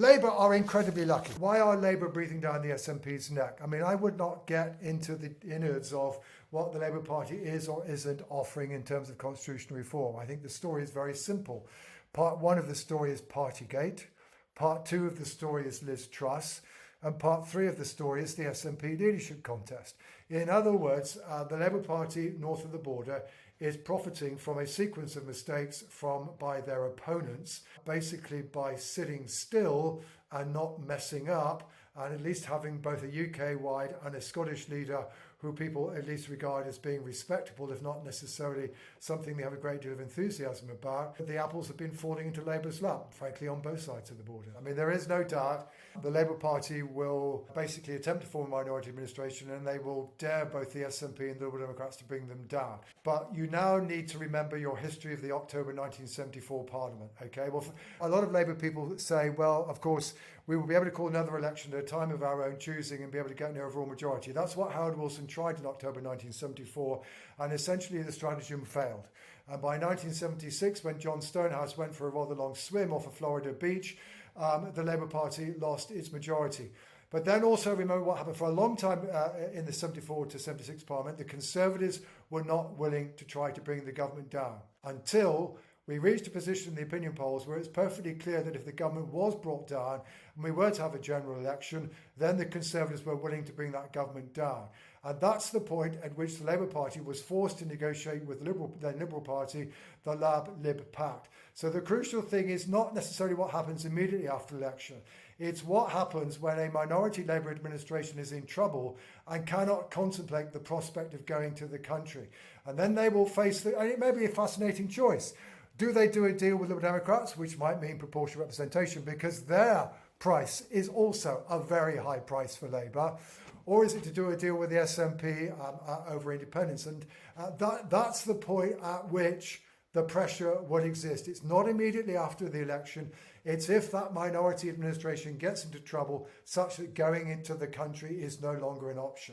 Labour are incredibly lucky. Why are Labour breathing down the SNP's neck? I mean, I would not get into the innards of what the Labour Party is or isn't offering in terms of constitutional reform. I think the story is very simple. Part one of the story is Partygate. Part two of the story is Liz Truss. And part three of the story is the SNP leadership contest. In other words, the Labour Party north of the border is profiting from a sequence of mistakes by their opponents, basically by sitting still and not messing up, and at least having both a UK-wide and a Scottish leader who people at least regard as being respectable, if not necessarily something they have a great deal of enthusiasm about. The apples have been falling into Labour's lap, frankly, on both sides of the border. I mean, there is no doubt the Labour Party will basically attempt to form a minority administration, and they will dare both the SNP and the Liberal Democrats to bring them down. But you now need to remember your history of the October 1974 Parliament, okay? Well, a lot of Labour people say, well, of course, we will be able to call another election at a time of our own choosing and be able to get an overall majority. That's what Howard Wilson tried in October 1974, and essentially the stratagem failed. And by 1976, when John Stonehouse went for a rather long swim off a Florida beach, the Labour Party lost its majority. But then also remember what happened for a long time in the 74 to 76 Parliament. The Conservatives were not willing to try to bring the government down until we reached a position in the opinion polls where it's perfectly clear that if the government was brought down and we were to have a general election, then the Conservatives were willing to bring that government down. And that's the point at which the Labour Party was forced to negotiate with the Liberal Party, the Lib Pact. So the crucial thing is not necessarily what happens immediately after the election. It's what happens when a minority Labour administration is in trouble and cannot contemplate the prospect of going to the country. And then they will face, and it may be a fascinating choice. Do they do a deal with Liberal Democrats, which might mean proportional representation, because their price is also a very high price for Labour? Or is it to do a deal with the SNP over independence? And that's the point at which the pressure would exist. It's not immediately after the election. It's if that minority administration gets into trouble such that going into the country is no longer an option.